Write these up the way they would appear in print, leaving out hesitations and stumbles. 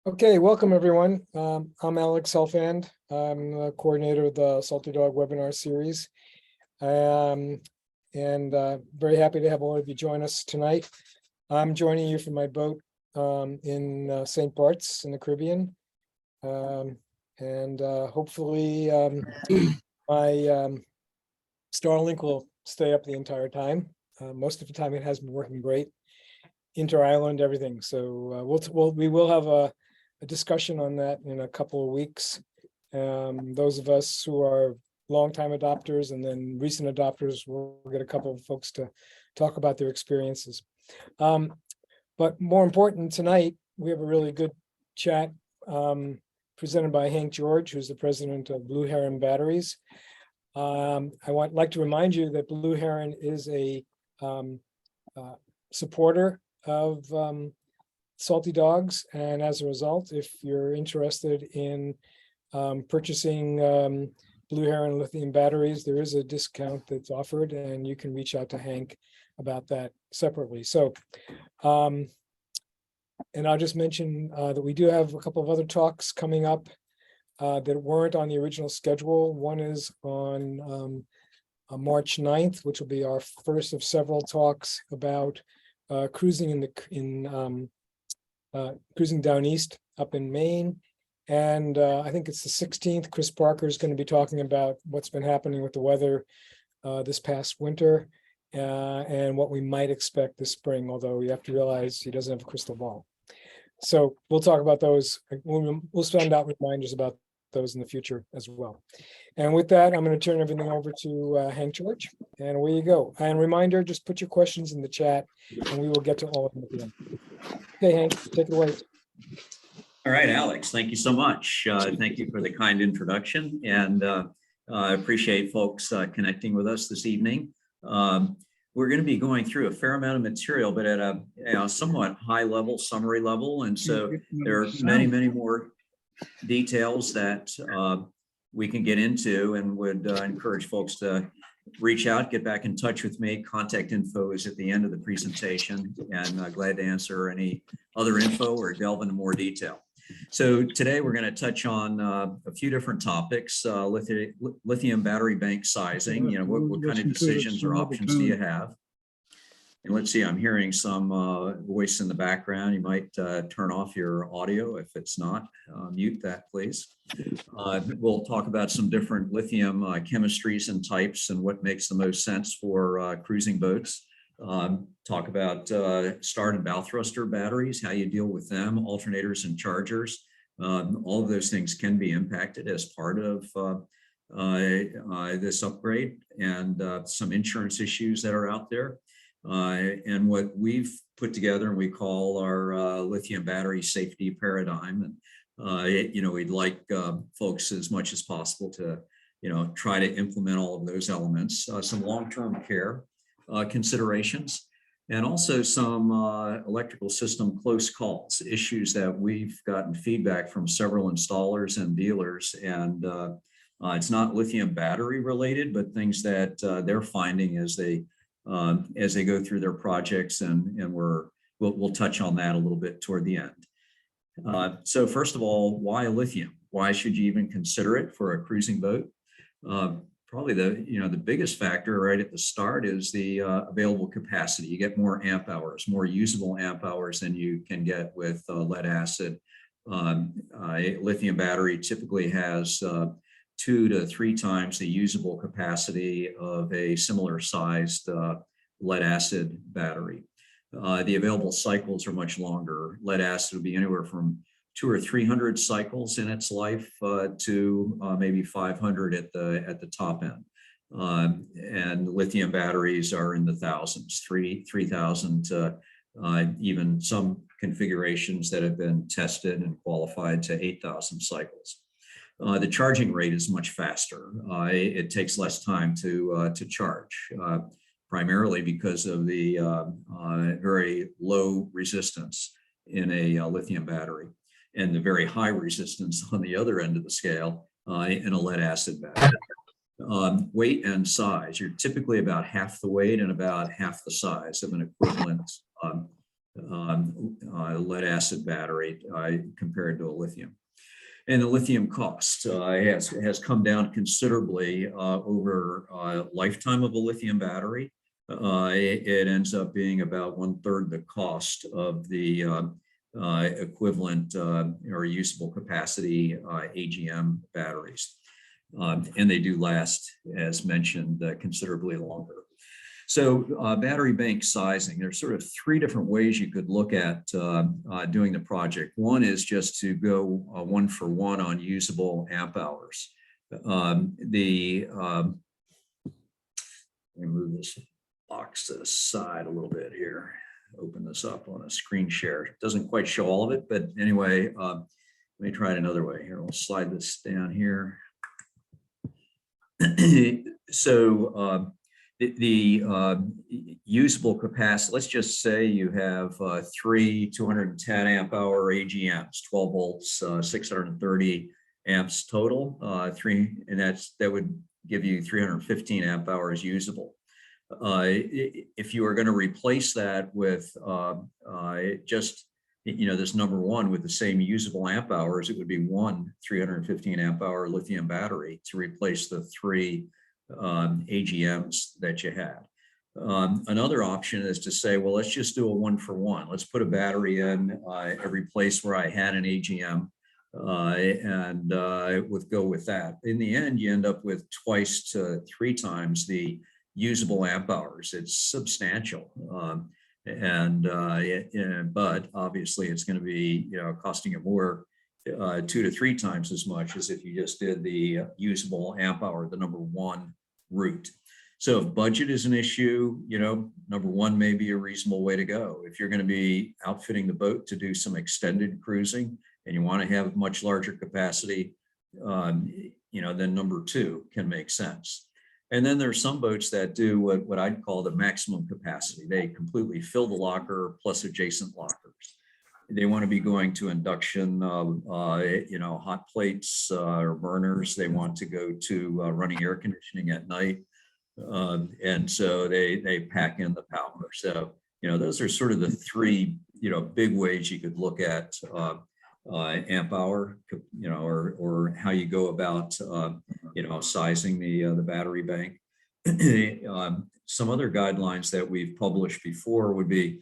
Okay, welcome everyone. I'm Alex Helfand. I'm the coordinator of the Salty Dog webinar series. Very happy to have all of you join us tonight. I'm joining you from my boat in St. Bart's in the Caribbean. Hopefully my Starlink will stay up the entire time. Most of the time it has been working great. Inter-island, everything. So we will have a discussion on that in a couple of weeks. Those of us who are longtime adopters and then recent adopters, we'll get a couple of folks to talk about their experiences. But more important, tonight, we have a really good chat presented by Hank George, who's the president of Blue Heron Batteries. Like to remind you that Blue Heron is a supporter of Salty Dogs, and as a result, if you're interested in purchasing Blue Heron lithium batteries, there is a discount that's offered, and you can reach out to Hank about that separately. So, and I'll just mention that we do have a couple of other talks coming up that weren't on the original schedule. One is on March 9th, which will be our first of several talks about cruising cruising down east up in Maine. And I think it's the 16th. Chris Parker is going to be talking about what's been happening with the weather this past winter and what we might expect this spring, although you have to realize he doesn't have a crystal ball. So we'll talk about those. We'll send out reminders about those in the future as well. And with that, I'm going to turn everything over to Hank George. And away you go. And reminder, just put your questions in the chat and we will get to all of them at the end. Okay, Hank, take it away. All right, Alex, thank you so much. Thank you for the kind introduction, and I appreciate folks connecting with us this evening. We're going to be going through a fair amount of material, but at a somewhat high level, summary level, and so there are many, many more details that we can get into, and would encourage folks to reach out, get back in touch with me. Contact info is at the end of the presentation, and glad to answer any other info or delve into more detail. So today we're going to touch on a few different topics. Lithium battery bank sizing. You know, what kind of decisions or options do you have? And let's see, I'm hearing some voice in the background. You might turn off your audio if it's not. Mute that, please. We'll talk about some different lithium chemistries and types and what makes the most sense for cruising boats. Talk about start and bow thruster batteries, how you deal with them, alternators and chargers. All of those things can be impacted as part of this upgrade, and some insurance issues that are out there. And what we've put together and we call our lithium battery safety paradigm. And, you know, we'd like folks as much as possible to, you know, try to implement all of those elements, some long-term care considerations, and also some electrical system close calls, issues that we've gotten feedback from several installers and dealers. And it's not lithium battery related, but things that they're finding as they go through their projects, and we'll touch on that a little bit toward the end. So first of all, why lithium? Why should you even consider it for a cruising boat? Probably the biggest factor right at the start is the available capacity. You get more amp hours, more usable amp hours than you can get with lead acid. A lithium battery typically has 2 to 3 times the usable capacity of a similar sized lead acid battery. The available cycles are much longer. Lead acid would be anywhere from 200 or 300 cycles in its life to maybe 500 at the top end. And lithium batteries are in the thousands, 3,000 to even some configurations that have been tested and qualified to 8,000 cycles. The charging rate is much faster. It takes less time to charge, primarily because of the very low resistance in a lithium battery, and the very high resistance on the other end of the scale in a lead acid battery. Weight and size, you're typically about half the weight and about half the size of an equivalent lead acid battery compared to a lithium. And the lithium cost has come down considerably over a lifetime of a lithium battery. It ends up being about 1/3 the cost of the equivalent or usable capacity AGM batteries. And they do last, as mentioned, considerably longer. So battery bank sizing, there's sort of 3 different ways you could look at doing the project. One is just to go 1-for-1 on usable amp hours. Let me move this box to the side a little bit here. Open this up on a screen share. It doesn't quite show all of it, but anyway, let me try it another way here. We'll slide this down here. So the usable capacity, let's just say you have 3 210 amp hour AGMs, 12 volts, 630 amps total, and that would give you 315 amp hours usable. If you are going to replace that with just, this number 1 with the same usable amp hours, it would be 1 315 amp hour lithium battery to replace the 3 AGMs that you had. Another option is to say, well, let's just do a 1-for-1. Let's put a battery in every place where I had an AGM and go with that. In the end, you end up with 2 to 3 times the usable amp hours. It's substantial. But obviously it's going to be, costing you more, 2 to 3 times as much as if you just did the usable amp hour, the number 1 route. So if budget is an issue, number 1 may be a reasonable way to go. If you're going to be outfitting the boat to do some extended cruising and you want to have much larger capacity, then number 2 can make sense. And then there's some boats that do what I'd call the maximum capacity. They completely fill the locker plus adjacent lockers. They want to be going to induction, hot plates or burners. They want to go to running air conditioning at night. And so they pack in the power. So, those are sort of the 3, big ways you could look at amp hour, or how you go about, sizing the battery bank. Some other guidelines that we've published before would be,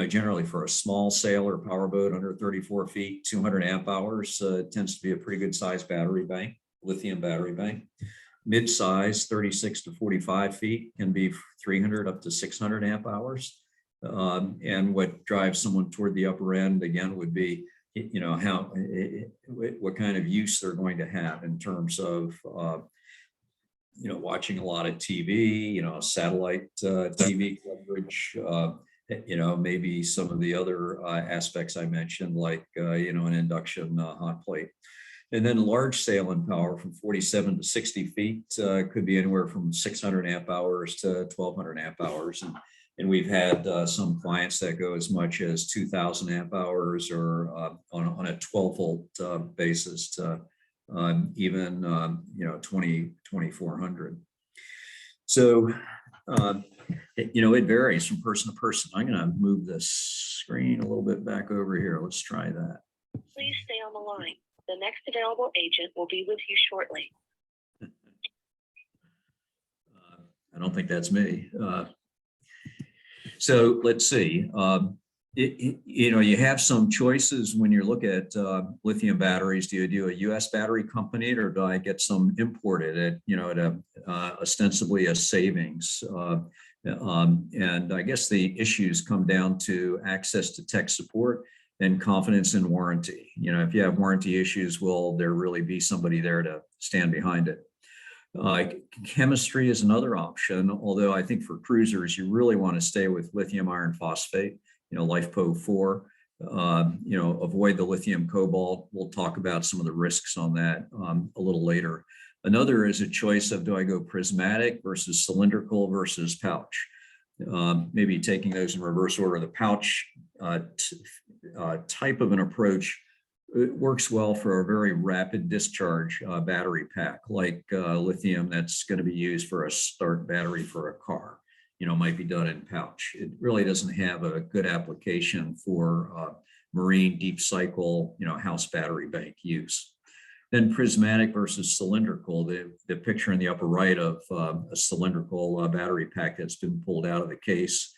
generally for a small sail or powerboat under 34 feet, 200 amp hours tends to be a pretty good size battery bank, lithium battery bank. Mid-size, 36 to 45 feet can be 300 up to 600 amp hours. And what drives someone toward the upper end, again, would be, what kind of use they're going to have in terms of, watching a lot of TV, satellite TV coverage, maybe some of the other aspects I mentioned, like, an induction hot plate. And then large sail and power from 47 to 60 feet could be anywhere from 600 amp hours to 1200 amp hours. And we've had some clients that go as much as 2000 amp hours or on a 12 volt basis to even 2400. So it varies from person to person. I'm going to move the screen a little bit back over here. Let's try that. Please stay on the line. The next available agent will be with you shortly. I don't think that's me. So let's see. You have some choices when you look at lithium batteries. Do you do a U.S. battery company, or do I get some imported at ostensibly a savings? And I guess the issues come down to access to tech support and confidence in warranty. If you have warranty issues, will there really be somebody there to stand behind it? Chemistry is another option, although I think for cruisers, you really want to stay with lithium iron phosphate, LiFePO4, avoid the lithium cobalt. We'll talk about some of the risks on that a little later. Another is a choice of, do I go prismatic versus cylindrical versus pouch? Maybe taking those in reverse order. The pouch type of an approach, it works well for a very rapid discharge battery pack, like lithium that's going to be used for a start battery for a car. might be done in pouch. It really doesn't have a good application for marine deep cycle, house battery bank use. Then prismatic versus cylindrical. The picture in the upper right of a cylindrical battery pack that's been pulled out of the case.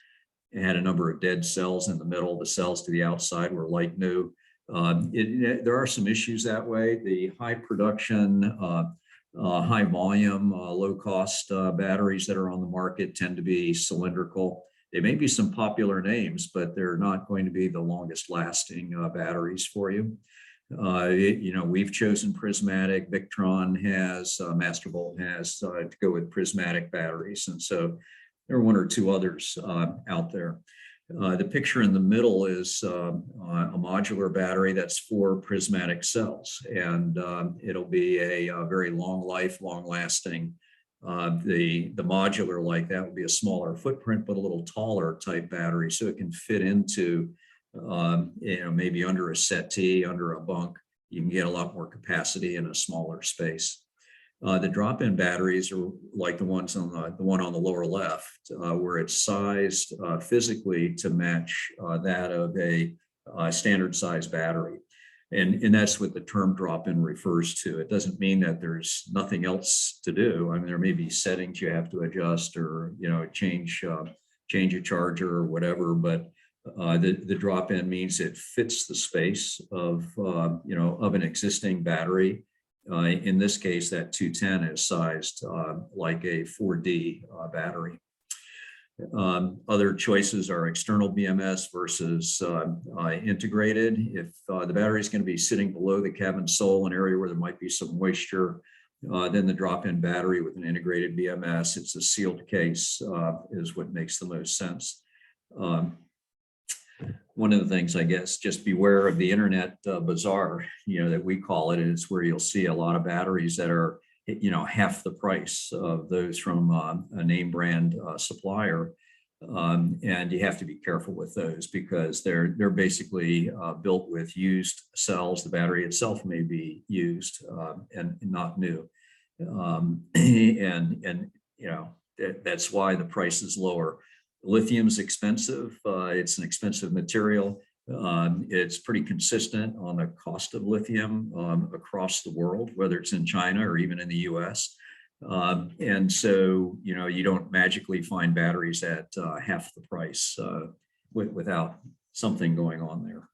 It had a number of dead cells in the middle. The cells to the outside were like new. There are some issues that way. The high production, high volume, low cost batteries that are on the market tend to be cylindrical. They may be some popular names, but they're not going to be the longest lasting batteries for you. We've chosen prismatic. Victron has, Mastervolt has to go with prismatic batteries. And so there are one or two others out there. The picture in the middle is a modular battery that's 4 prismatic cells, and it'll be a very long life, long lasting. The modular like that will be a smaller footprint, but a little taller type battery, so it can fit into maybe under a settee, under a bunk. You can get a lot more capacity in a smaller space. The drop-in batteries are like the one on the lower left, where it's sized physically to match that of a standard size battery. And that's what the term drop-in refers to. It doesn't mean that there's nothing else to do. I mean, there may be settings you have to adjust, or change a charger or whatever, but the drop-in means it fits the space of an existing battery. In this case, that 210 is sized like a 4D battery. Other choices are external BMS versus integrated. If the battery is going to be sitting below the cabin sole, an area where there might be some moisture, then the drop-in battery with an integrated BMS, it's a sealed case, is what makes the most sense. One of the things, I guess, just beware of the internet bazaar, that we call it, is where you'll see a lot of batteries that are, half the price of those from a name brand supplier. And you have to be careful with those, because they're basically built with used cells. The battery itself may be used and not new. That's why the price is lower. Lithium's expensive. It's an expensive material. It's pretty consistent on the cost of lithium across the world, whether it's in China or even in the US. And so, you don't magically find batteries at half the price without something going on there.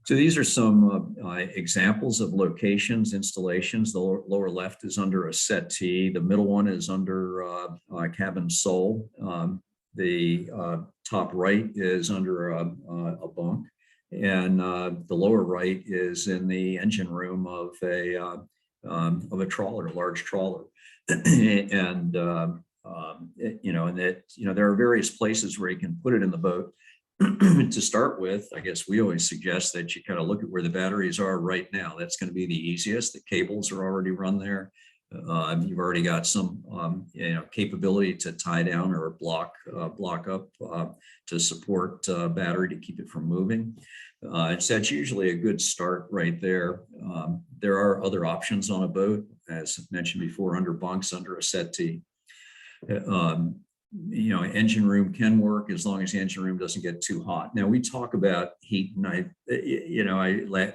So these are some examples of locations, installations. The lower left is under a settee. The middle one is under a cabin sole. The top right is under a bunk, and the lower right is in the engine room of a trawler, a large trawler. And there are various places where you can put it in the boat. To start with, I guess we always suggest that you kind of look at where the batteries are right now. That's going to be the easiest. The cables are already run there. You've already got some capability to tie down or block up to support battery to keep it from moving. So that's usually a good start right there. There are other options on a boat, as mentioned before, under bunks, under a settee. Engine room can work as long as the engine room doesn't get too hot. Now, we talk about heat, and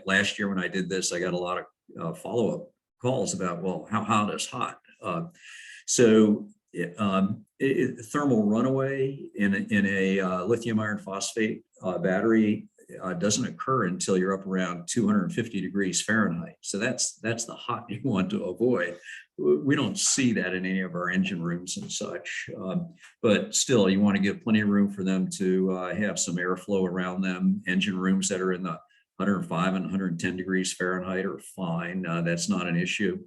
last year when I did this, I got a lot of follow-up calls about, well, how hot is hot? Thermal runaway in a lithium iron phosphate battery doesn't occur until you're up around 250 degrees Fahrenheit. So that's the hot you want to avoid. We don't see that in any of our engine rooms and such, but still, you want to give plenty of room for them to have some airflow around them. Engine rooms that are in the 105 and 110 degrees Fahrenheit are fine. That's not an issue.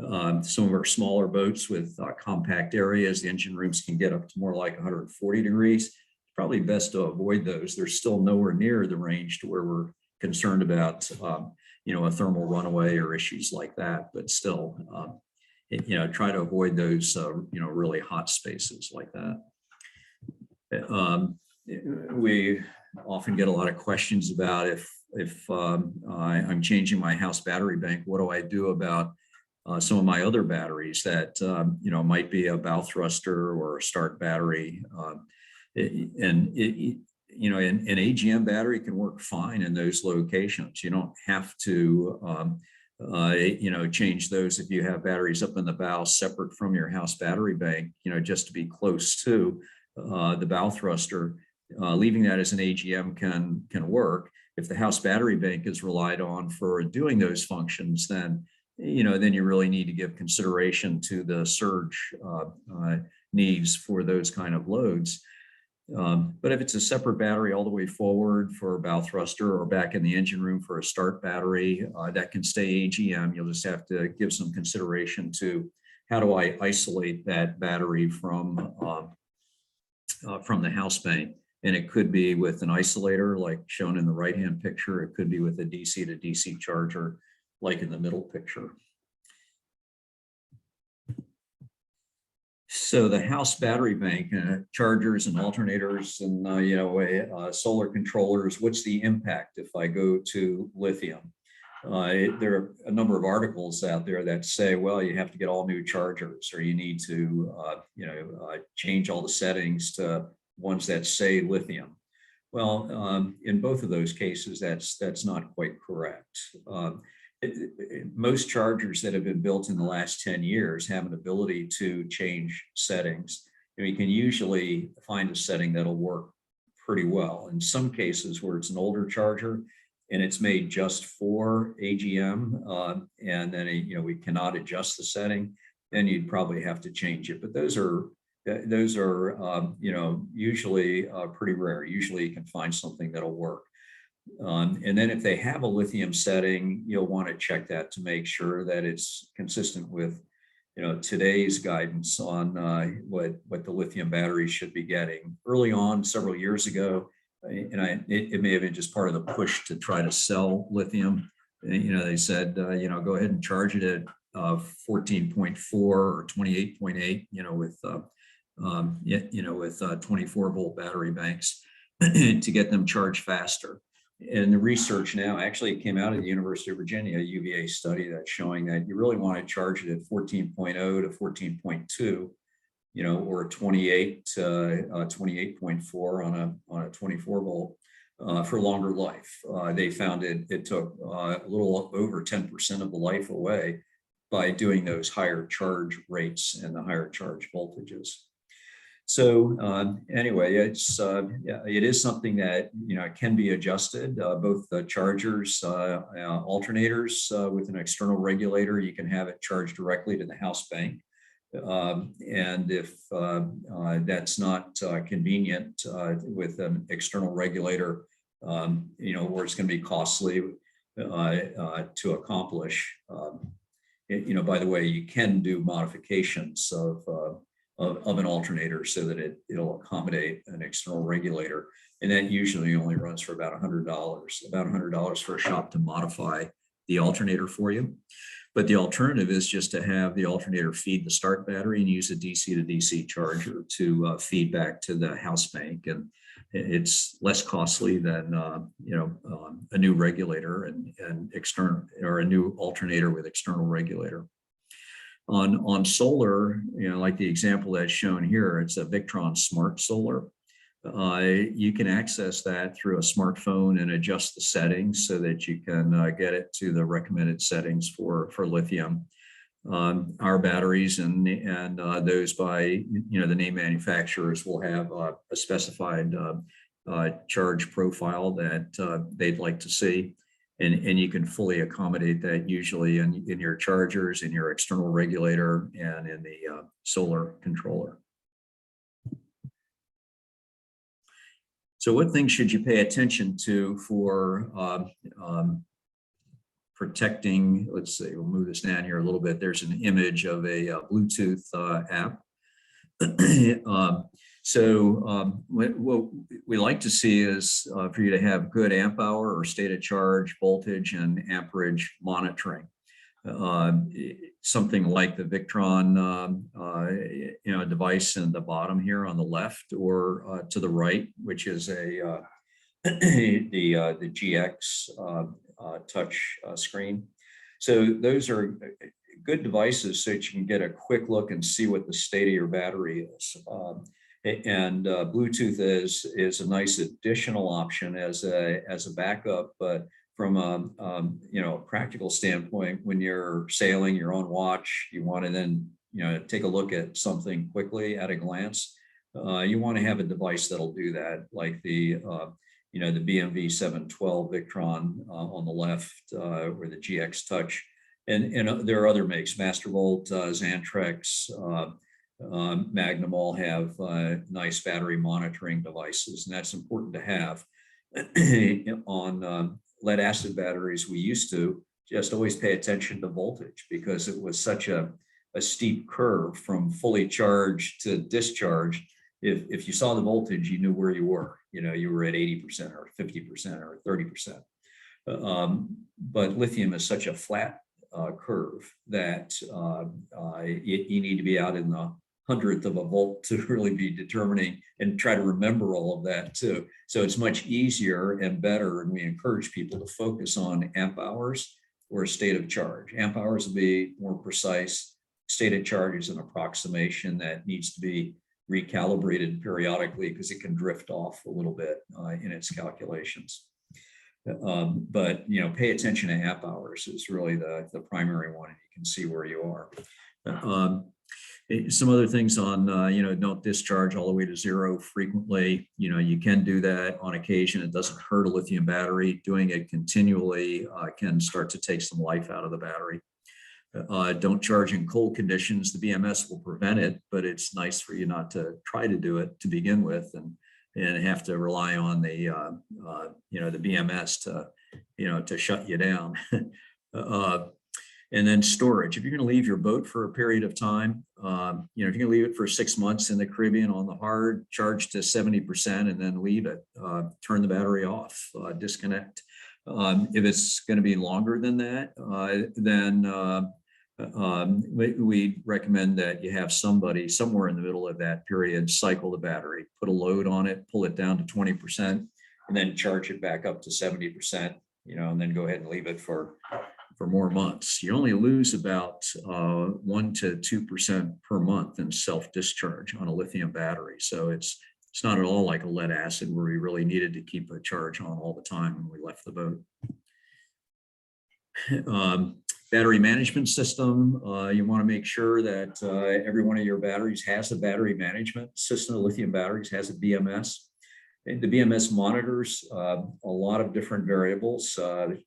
Some of our smaller boats with compact areas, the engine rooms can get up to more like 140 degrees. It's probably best to avoid those. They're still nowhere near the range to where we're concerned about, a thermal runaway or issues like that. But still, try to avoid those, really hot spaces like that. We often get a lot of questions about if I'm changing my house battery bank, what do I do about some of my other batteries that, might be a bow thruster or a start battery. An AGM battery can work fine in those locations. You don't have to, change those if you have batteries up in the bow separate from your house battery bank, just to be close to the bow thruster. Leaving that as an AGM can work. If the house battery bank is relied on for doing those functions, then you really need to give consideration to the surge needs for those kind of loads. But if it's a separate battery all the way forward for a bow thruster or back in the engine room for a start battery, that can stay AGM. You'll just have to give some consideration to how do I isolate that battery from the house bank. And it could be with an isolator like shown in the right-hand picture. It could be with a DC to DC charger like in the middle picture. So the house battery bank, chargers and alternators and solar controllers, what's the impact if I go to lithium? There are a number of articles out there that say, well, you have to get all new chargers, or you need to change all the settings to ones that say lithium. Well, in both of those cases, that's not quite correct. Most chargers that have been built in the last 10 years have an ability to change settings. And you can usually find a setting that'll work pretty well. In some cases where it's an older charger and it's made just for AGM, and then we cannot adjust the setting, then you'd probably have to change it. But those are usually pretty rare. Usually you can find something that'll work. And then if they have a lithium setting, you'll want to check that to make sure that it's consistent with, today's guidance on what the lithium batteries should be getting. Early on, several years ago, and it may have been just part of the push to try to sell lithium. They said, go ahead and charge it at 14.4 or 28.8, with 24 volt battery banks to get them charged faster. And the research now actually came out of the University of Virginia, a UVA study that's showing that you really want to charge it at 14.0 to 14.2, or 28 to 28.4 on a 24 volt for longer life. They found it took a little over 10% of the life away by doing those higher charge rates and the higher charge voltages. So anyway, it is something that can be adjusted. Both the chargers, alternators with an external regulator, you can have it charged directly to the house bank. And if that's not convenient with an external regulator, where it's going to be costly to accomplish. By the way, you can do modifications of an alternator so that it'll accommodate an external regulator. And that usually only runs for about $100 for a shop to modify the alternator for you. But the alternative is just to have the alternator feed the start battery and use a DC to DC charger to feed back to the house bank. And it's less costly than a new regulator and external, or a new alternator with external regulator. On solar, like the example that's shown here, it's a Victron Smart Solar. You can access that through a smartphone and adjust the settings so that you can get it to the recommended settings for lithium. Our batteries and those by the name manufacturers will have a specified charge profile that they'd like to see. And you can fully accommodate that usually in your chargers, in your external regulator, and in the solar controller. So what things should you pay attention to for protecting, let's see, we'll move this down here a little bit. There's an image of a Bluetooth app. What we like to see is for you to have good amp hour or state of charge, voltage, and amperage monitoring. Something like the Victron, device in the bottom here on the left, or to the right, which is the GX touch screen. So those are good devices so that you can get a quick look and see what the state of your battery is. And Bluetooth is a nice additional option as a backup, but from a practical standpoint, when you're sailing, you're on watch, you want to then take a look at something quickly at a glance. You want to have a device that'll do that, like the the BMV 712 Victron on the left, or the GX Touch, and there are other makes, Mastervolt, Xantrex, Magnum all have nice battery monitoring devices, and that's important to have. On lead acid batteries, we used to just always pay attention to voltage because it was such a steep curve from fully charged to discharge. If you saw the voltage, you knew where you were. You were at 80% or 50% or 30%. But lithium is such a flat curve that you need to be out in the hundredth of a volt to really be determining and try to remember all of that too. So it's much easier and better, and we encourage people to focus on amp hours or state of charge. Amp hours will be more precise. State of charge is an approximation that needs to be recalibrated periodically because it can drift off a little bit in its calculations. But pay attention to amp hours is really the primary one, and you can see where you are. Some other things on, don't discharge all the way to zero frequently. You can do that on occasion. It doesn't hurt a lithium battery. Doing it continually can start to take some life out of the battery. Don't charge in cold conditions. The BMS will prevent it, but it's nice for you not to try to do it to begin with and have to rely on the the BMS to shut you down. And then storage. If you're going to leave your boat for a period of time, if you're going to leave it for 6 months in the Caribbean on the hard, charge to 70% and then leave it. Turn the battery off, disconnect. If it's going to be longer than that, then we recommend that you have somebody somewhere in the middle of that period cycle the battery, put a load on it, pull it down to 20%, and then charge it back up to 70%, and then go ahead and leave it for more months. You only lose about 1 to 2% per month in self-discharge on a lithium battery. So it's not at all like a lead acid where we really needed to keep a charge on all the time when we left the boat. Battery management system, you want to make sure that every one of your batteries has a battery management system. The lithium batteries has a BMS. And the BMS monitors a lot of different variables,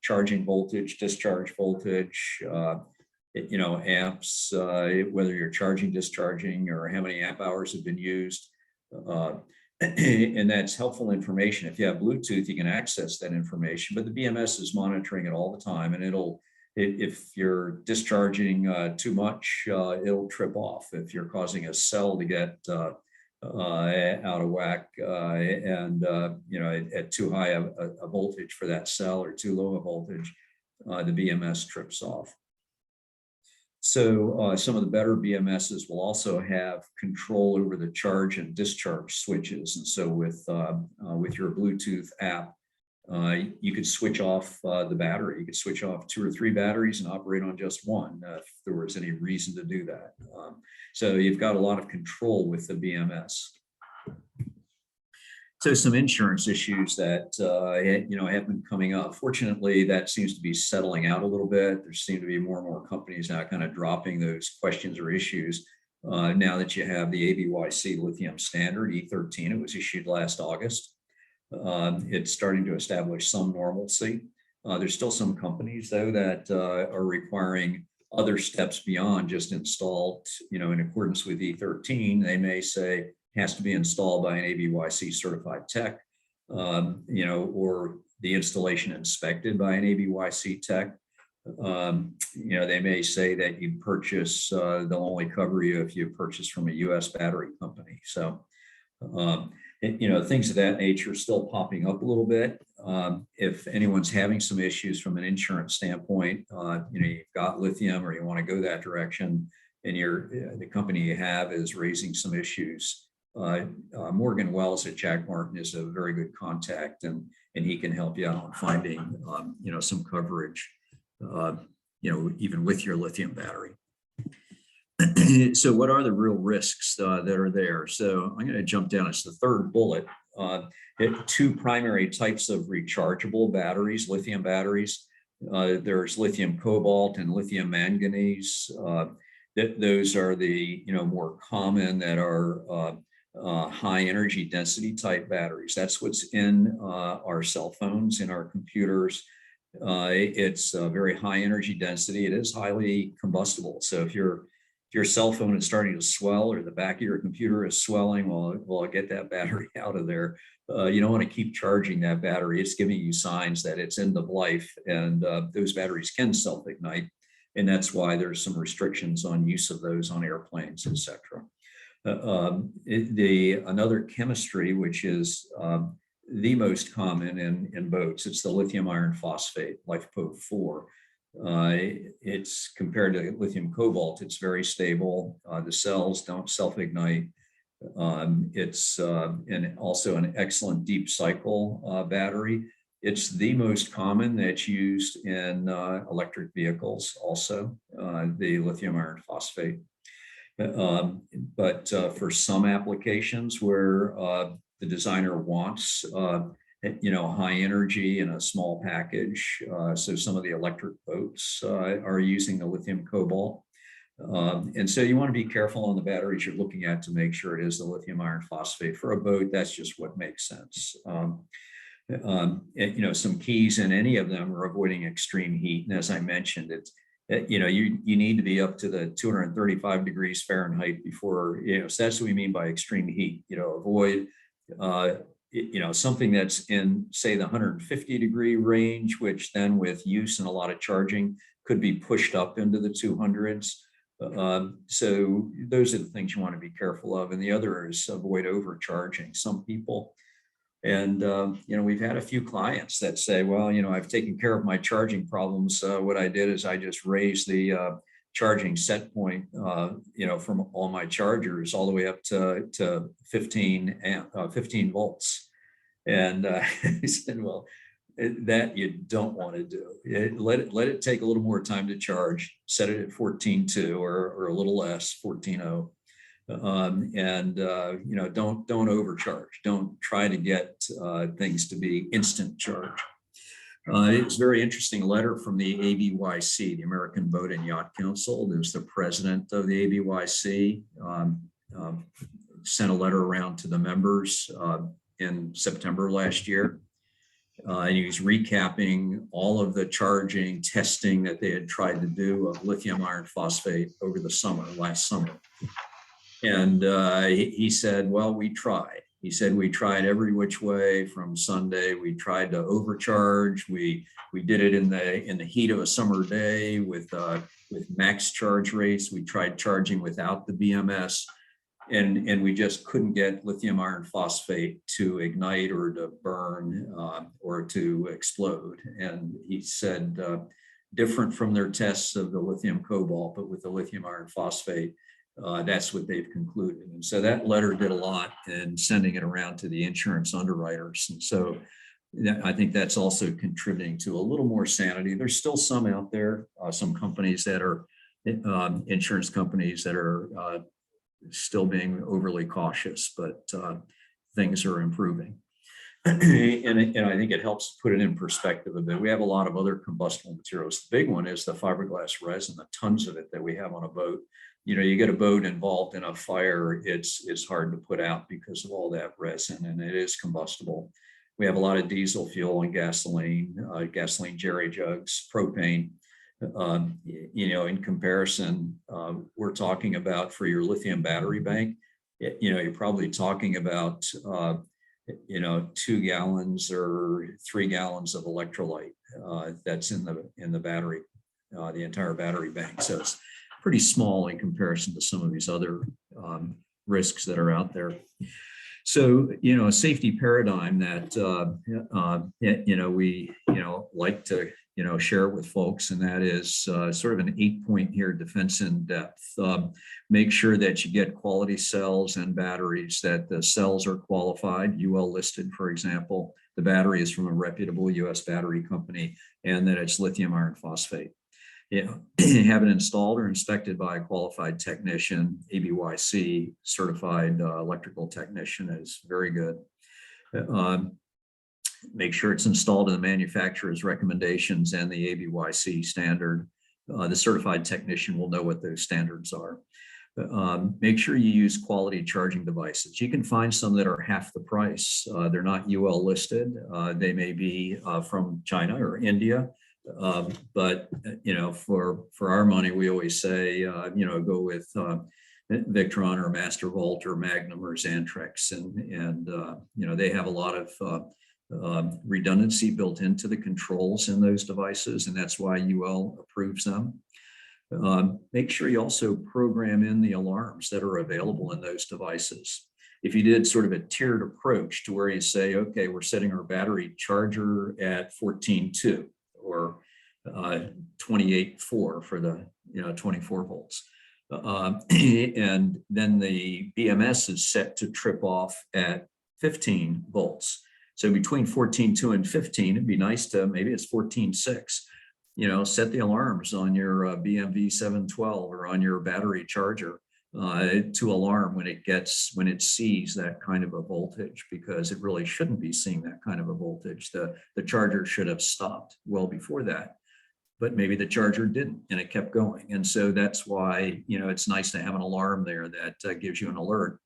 charging voltage, discharge voltage, amps, whether you're charging, discharging, or how many amp hours have been used. And that's helpful information. If you have Bluetooth, you can access that information, but the BMS is monitoring it all the time, and if you're discharging too much, it'll trip off. If you're causing a cell to get out of whack and at too high a voltage for that cell or too low a voltage, the BMS trips off. So some of the better BMSs will also have control over the charge and discharge switches. And so with your Bluetooth app, you could switch off the battery. You could switch off 2 or 3 batteries and operate on just one if there was any reason to do that. So you've got a lot of control with the BMS. So some insurance issues that have been coming up. Fortunately, that seems to be settling out a little bit. There seem to be more and more companies now kind of dropping those questions or issues. Now that you have the ABYC lithium standard E13, it was issued last August. It's starting to establish some normalcy. There's still some companies though that are requiring other steps beyond just installed, in accordance with E13. They may say has to be installed by an ABYC certified tech, or the installation inspected by an ABYC tech. They may say that you purchase, they'll only cover you if you purchase from a US battery company. So, things of that nature still popping up a little bit. If anyone's having some issues from an insurance standpoint, you've got lithium or you want to go that direction, and the company you have is raising some issues, Morgan Wells at Jack Martin is a very good contact, and he can help you out on finding some coverage. even with your lithium battery. So what are the real risks that are there? So I'm going to jump down. It's the third bullet. Two primary types of rechargeable batteries, lithium batteries. There's lithium cobalt and lithium manganese. Those are the more common that are high energy density type batteries. That's what's in our cell phones, in our computers. It's very high energy density. It is highly combustible. So if your cell phone is starting to swell or the back of your computer is swelling, well, get that battery out of there. You don't want to keep charging that battery. It's giving you signs that it's end of life, and those batteries can self-ignite. And that's why there's some restrictions on use of those on airplanes, et cetera. Another chemistry, which is the most common in boats, it's the lithium iron phosphate, LiFePO4. It's compared to lithium cobalt, it's very stable. The cells don't self-ignite. It's also an excellent deep cycle battery. It's the most common that's used in electric vehicles also, the lithium iron phosphate. But for some applications where the designer wants high energy in a small package. So some of the electric boats are using the lithium cobalt. And so you want to be careful on the batteries you're looking at to make sure it is the lithium iron phosphate. For a boat, that's just what makes sense. Some keys in any of them are avoiding extreme heat. And as I mentioned, you need to be up to the 235 degrees Fahrenheit before, so that's what we mean by extreme heat. Avoid something that's in, say, the 150 degree range, which then with use and a lot of charging could be pushed up into the 200s. So those are the things you want to be careful of. And the other is avoid overcharging. Some people, and we've had a few clients that say, well, I've taken care of my charging problems. What I did is I just raised the charging set point, from all my chargers all the way up to 15 volts. And I said, well, that you don't want to do. Let it take a little more time to charge. Set it at 14.2 or a little less, 14.0. Don't overcharge. Don't try to get things to be instant charge. It's a very interesting letter from the ABYC, the American Boat and Yacht Council. There's the president of the ABYC, sent a letter around to the members in September last year. And he was recapping all of the charging testing that they had tried to do of lithium iron phosphate over the last summer. And he said, well, we tried. He said, we tried every which way from Sunday. We tried to overcharge. We did it in the heat of a summer day with max charge rates. We tried charging without the BMS, and we just couldn't get lithium iron phosphate to ignite or to burn or to explode. And he said, different from their tests of the lithium cobalt, but with the lithium iron phosphate, that's what they've concluded. And so that letter did a lot in sending it around to the insurance underwriters. And so I think that's also contributing to a little more sanity. There's still some out there, some companies that are insurance companies that are still being overly cautious, but things are improving. And I think it helps put it in perspective a bit. We have a lot of other combustible materials. The big one is the fiberglass resin, the tons of it that we have on a boat. You get a boat involved in a fire, it's hard to put out because of all that resin, and it is combustible. We have a lot of diesel fuel and gasoline jerry jugs, propane. In comparison, we're talking about for your lithium battery bank, you're probably talking about 2 gallons or 3 gallons of electrolyte that's in the battery, the entire battery bank. So it's pretty small in comparison to some of these other risks that are out there. So, a safety paradigm that, we, like to, share with folks, and that is sort of an 8-point here: defense in depth. Make sure that you get quality cells and batteries, that the cells are qualified, UL listed, for example. The battery is from a reputable US battery company, and that it's lithium iron phosphate. Yeah, have it installed or inspected by a qualified technician. ABYC certified electrical technician is very good. Make sure it's installed in the manufacturer's recommendations and the ABYC standard. The certified technician will know what those standards are. Make sure you use quality charging devices. You can find some that are half the price. They're not UL listed. They may be from China or India. But for our money, we always say, go with Victron or Mastervolt or Magnum or Xantrex, and they have a lot of redundancy built into the controls in those devices, and that's why UL approves them. Make sure you also program in the alarms that are available in those devices. If you did sort of a tiered approach to where you say, okay, we're setting our battery charger at 14.2 or 28.4 for the 24 volts. And then the BMS is set to trip off at 15 volts. So between 14.2 and 15, it'd be nice to, maybe it's 14.6, set the alarms on your BMV 712 or on your battery charger to alarm when it sees that kind of a voltage, because it really shouldn't be seeing that kind of a voltage. The charger should have stopped well before that, but maybe the charger didn't and it kept going. And so that's why, it's nice to have an alarm there that gives you an alert.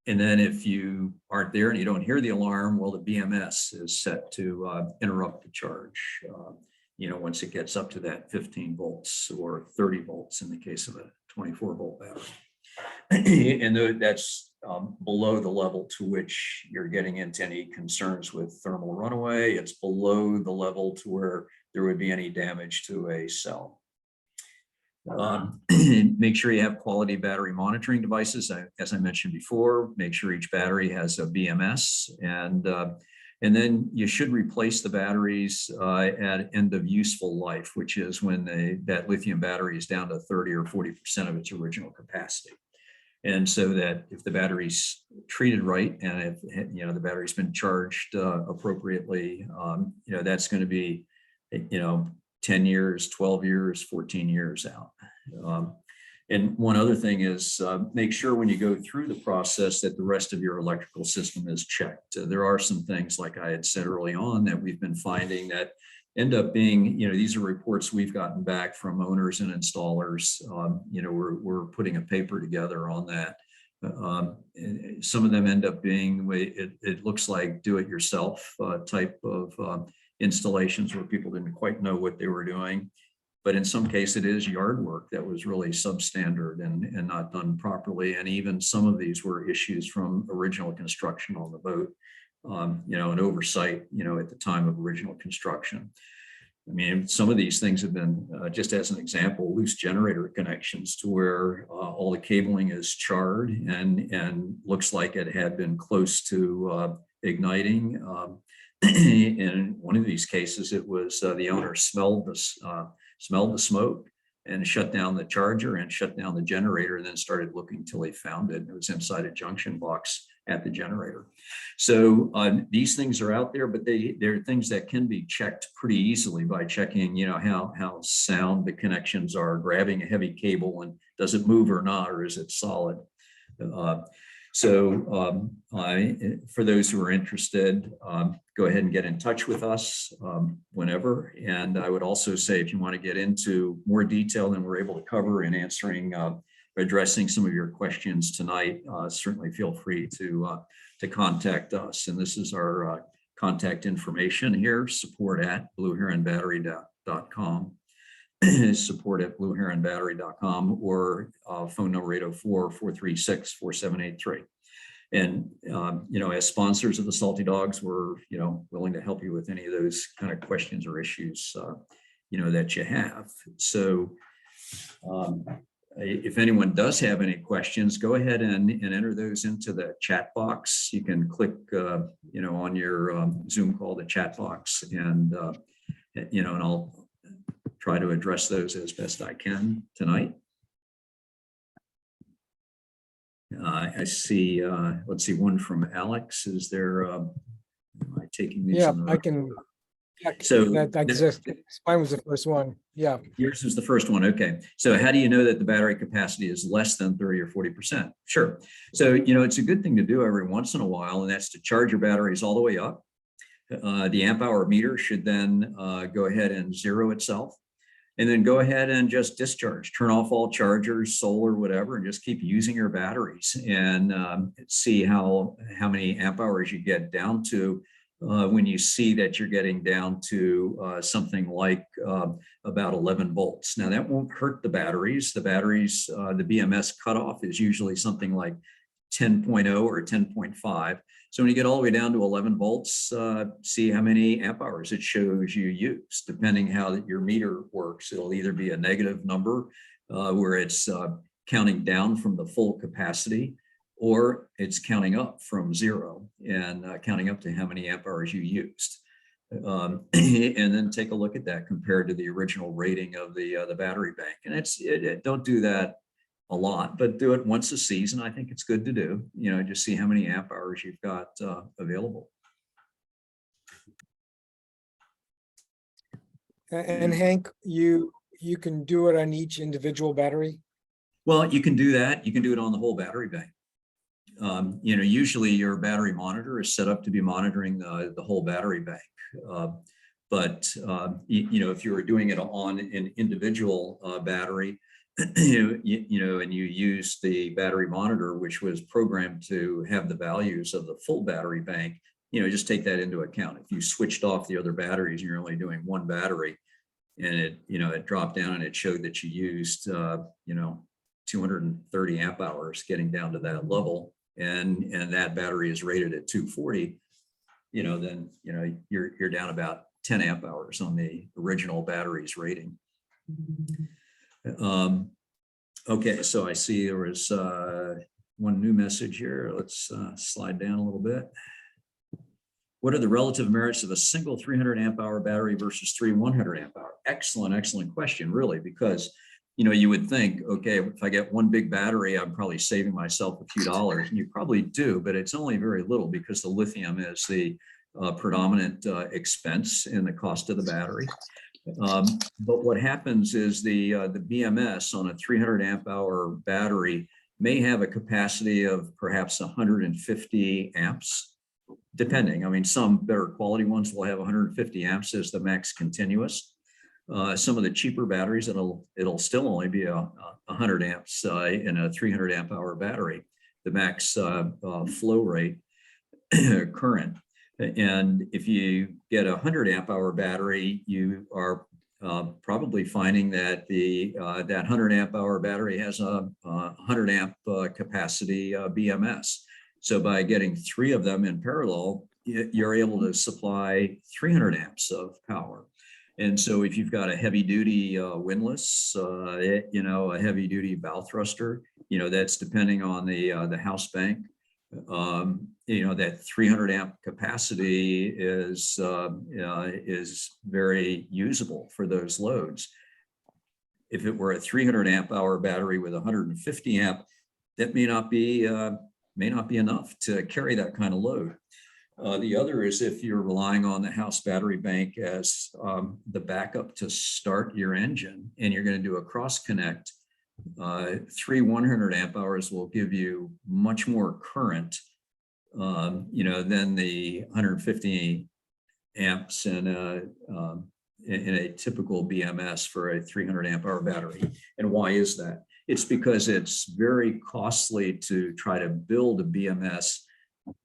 And then if you aren't there and you don't hear the alarm, well, the BMS is set to interrupt the charge, once it gets up to that 15 volts or 30 volts in the case of a 24 volt battery. And that's below the level to which you're getting into any concerns with thermal runaway. It's below the level to where there would be any damage to a cell. Make sure you have quality battery monitoring devices. As I mentioned before, make sure each battery has a BMS, and then you should replace the batteries at end of useful life, which is when that lithium battery is down to 30 or 40% of its original capacity. And so that if the battery's treated right, and if the battery's been charged appropriately, that's going to be 10 years, 12 years, 14 years out. And one other thing is make sure when you go through the process that the rest of your electrical system is checked. There are some things, like I had said early on, that we've been finding that end up being, these are reports we've gotten back from owners and installers. We're putting a paper together on that. Some of them end up being, it looks like do-it-yourself type of installations where people didn't quite know what they were doing. But in some case, it is yard work that was really substandard and not done properly. And even some of these were issues from original construction on the boat, an oversight, at the time of original construction. I mean, some of these things have been, just as an example, loose generator connections to where all the cabling is charred and looks like it had been close to igniting. In one of these cases, it was the owner smelled the smoke and shut down the charger and shut down the generator, and then started looking till he found it. It was inside a junction box at the generator. So these things are out there, but they're things that can be checked pretty easily by checking, how sound the connections are, grabbing a heavy cable, and does it move or not, or is it solid? For those who are interested, go ahead and get in touch with us whenever. And I would also say, if you want to get into more detail than we're able to cover in addressing some of your questions tonight, certainly feel free to contact us. And this is our contact information here: support@blueheronbattery.com. support@blueheronbattery.com, or phone number 804-436-4783. And, as sponsors of the Salty Dogs, we're, willing to help you with any of those kind of questions or issues, that you have. So if anyone does have any questions, go ahead and enter those into the chat box. You can click, on your Zoom call, the chat box, and I'll try to address those as best I can tonight. I see, let's see, one from Alex. Is there, am I taking these? Yeah, I can So That exists. Mine was the first one. Yeah. yours is the first one. Okay. So how do you know that the battery capacity is less than 30 or 40%? Sure. So, it's a good thing to do every once in a while, and that's to charge your batteries all the way up. The amp hour meter should then go ahead and zero itself, and then go ahead and just discharge, turn off all chargers, solar, whatever, and just keep using your batteries and see how many amp hours you get down to when you see that you're getting down to something like about 11 volts. Now that won't hurt the batteries. The batteries, the BMS cutoff is usually something like 10.0 or 10.5. So when you get all the way down to 11 volts, see how many amp hours it shows you use. Depending how your meter works, it'll either be a negative number where it's counting down from the full capacity, or it's counting up from zero and counting up to how many amp hours you used. And then take a look at that compared to the original rating of the battery bank. And don't do that a lot, but do it once a season. I think it's good to do, just see how many amp hours you've got available. And Hank, you can do it on each individual battery? Well, you can do that. You can do it on the whole battery bank. Usually your battery monitor is set up to be monitoring the whole battery bank. But if you were doing it on an individual battery, and you use the battery monitor, which was programmed to have the values of the full battery bank, just take that into account. If you switched off the other batteries, you're only doing one battery, and it dropped down and it showed that you used, 230 amp hours getting down to that level, and that battery is rated at 240, then, you're down about 10 amp hours on the original battery's rating. Okay, so I see there was one new message here. Let's slide down a little bit. What are the relative merits of a single 300 amp hour battery versus 3 100 amp hour? Excellent question, really, because you would think, okay, if I get one big battery, I'm probably saving myself a few dollars, and you probably do, but it's only very little because the lithium is the predominant expense in the cost of the battery. But what happens is the BMS on a 300 amp hour battery may have a capacity of perhaps 150 amps, depending. I mean, some better quality ones will have 150 amps as the max continuous. Some of the cheaper batteries, it'll still only be 100 amps in a 300 amp hour battery, the max flow rate current. And if you get a 100 amp hour battery, you are probably finding that that 100 amp hour battery has a 100 amp capacity BMS. So by getting 3 of them in parallel, you're able to supply 300 amps of power. And so if you've got a heavy duty windlass, a heavy duty bow thruster, that's depending on the house bank. That 300 amp capacity is very usable for those loads. If it were a 300 amp hour battery with 150 amp, that may not be enough to carry that kind of load. The other is if you're relying on the house battery bank as the backup to start your engine, and you're going to do a cross connect, 3 100 amp hours will give you much more current, than the 150 amps in a typical BMS for a 300 amp hour battery. And why is that? It's because it's very costly to try to build a BMS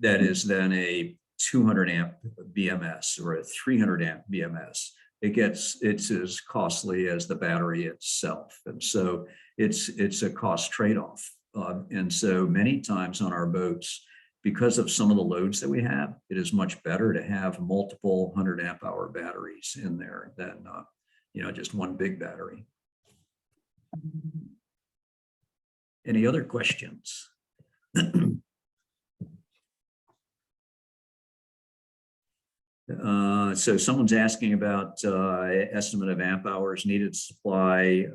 that is then a 200 amp BMS or a 300 amp BMS. It's as costly as the battery itself. And so it's a cost trade-off. And so many times on our boats, because of some of the loads that we have, it is much better to have multiple 100 amp hour batteries in there than just one big battery. Any other questions? So someone's asking about estimate of amp hours needed to supply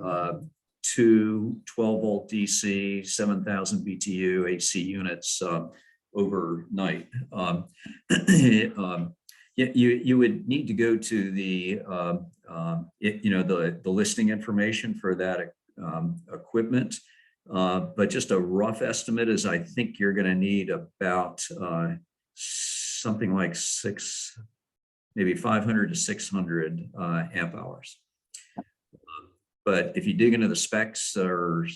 2 12-volt DC, 7,000 BTU AC units overnight. you would need to go to the the listing information for that equipment. But just a rough estimate is I think you're going to need about something like maybe 500 to 600 amp hours. But if you dig into the specs or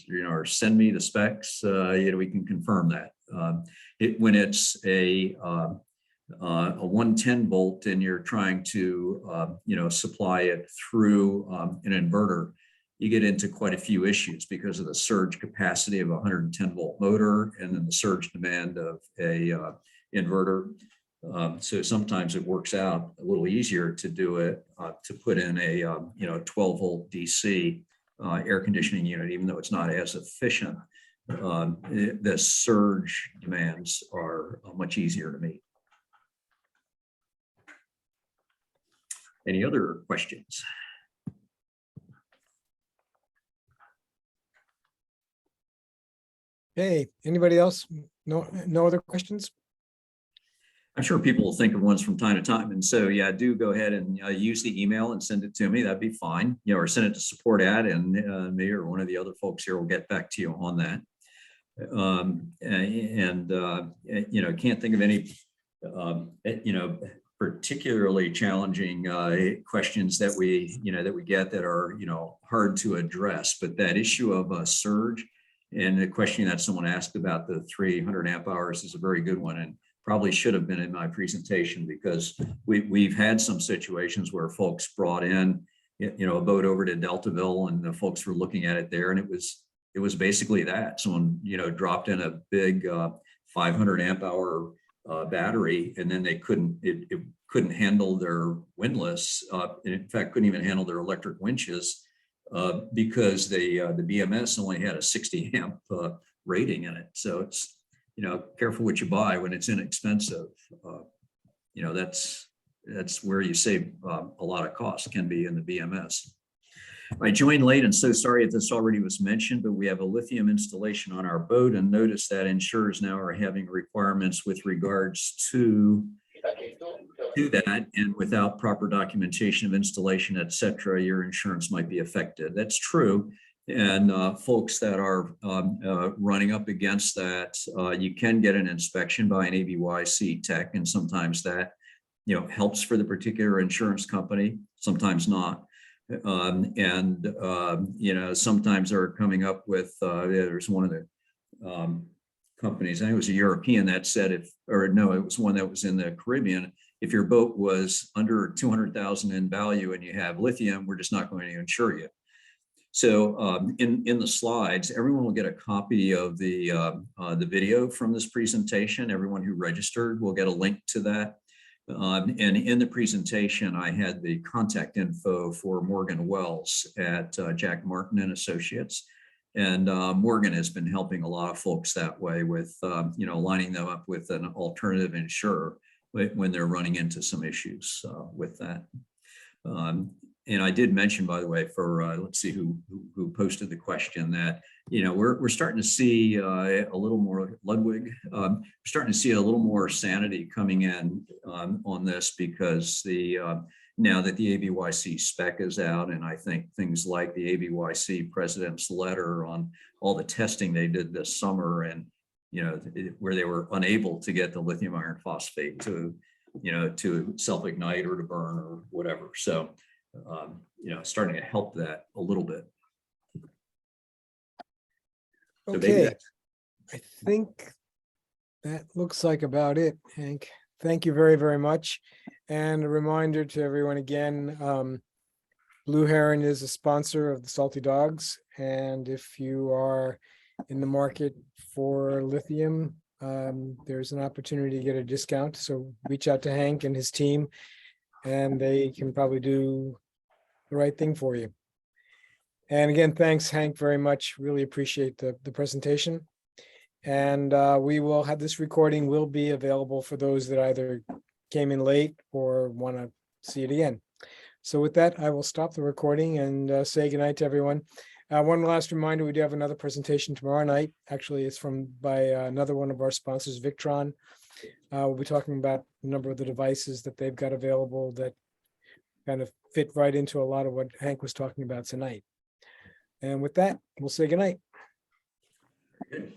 send me the specs, we can confirm that. When it's a 110 volt and you're trying to supply it through an inverter, you get into quite a few issues because of the surge capacity of a 110 volt motor and then the surge demand of a inverter. So sometimes it works out a little easier to do it, to put in a 12 volt DC air conditioning unit, even though it's not as efficient. The surge demands are much easier to meet. Any other questions? Hey, anybody else? No other questions? I'm sure people will think of ones from time to time. And so, yeah, do go ahead and use the email and send it to me. That'd be fine. Or send it to support @ and me or one of the other folks here will get back to you on that. Can't think of any, particularly challenging questions that we get that are, hard to address. But that issue of a surge and the question that someone asked about the 300 amp hours is a very good one, and probably should have been in my presentation, because we've had some situations where folks brought in, a boat over to Deltaville, and the folks were looking at it there, and it was basically that someone, dropped in a big 500 amp hour battery, and then it couldn't handle their windlass. In fact, couldn't even handle their electric winches because the BMS only had a 60 amp rating in it. So it's, careful what you buy when it's inexpensive. That's where you save a lot of costs, can be in the BMS. I joined late and so sorry if this already was mentioned, but we have a lithium installation on our boat, and notice that insurers now are having requirements with regards to that, and without proper documentation of installation, et cetera, your insurance might be affected. That's true. And folks that are running up against that, you can get an inspection by an ABYC tech, and sometimes that helps for the particular insurance company, sometimes not. Sometimes they're coming up with, there's one of the companies, I think it was a European, that said it was one that was in the Caribbean. If your boat was under 200,000 in value and you have lithium, we're just not going to insure you. So in the slides, everyone will get a copy of the video from this presentation. Everyone who registered will get a link to that. And in the presentation, I had the contact info for Morgan Wells at Jack Martin and Associates. And Morgan has been helping a lot of folks that way with, lining them up with an alternative insurer when they're running into some issues with that. And I did mention, by the way, for let's see who posted the question, that we're starting to see a little more, Ludwig, we're starting to see a little more sanity coming in on this, because now that the ABYC spec is out, and I think things like the ABYC president's letter on all the testing they did this summer, and where they were unable to get the lithium iron phosphate to self-ignite or to burn or whatever. So starting to help that a little bit. So Okay, I think that looks like about it, Hank. Thank you very, very much. And a reminder to everyone again, Blue Heron is a sponsor of the Salty Dogs. And if you are in the market for lithium, there's an opportunity to get a discount. So reach out to Hank and his team, and they can probably do the right thing for you. And again, thanks, Hank, very much. Really appreciate the presentation. And we will have this recording will be available for those that either came in late or want to see it again. So with that, I will stop the recording and say goodnight to everyone. One last reminder, we do have another presentation tomorrow night. Actually, it's by another one of our sponsors, Victron. We'll be talking about a number of the devices that they've got available that kind of fit right into a lot of what Hank was talking about tonight. And with that, we'll say goodnight. Good.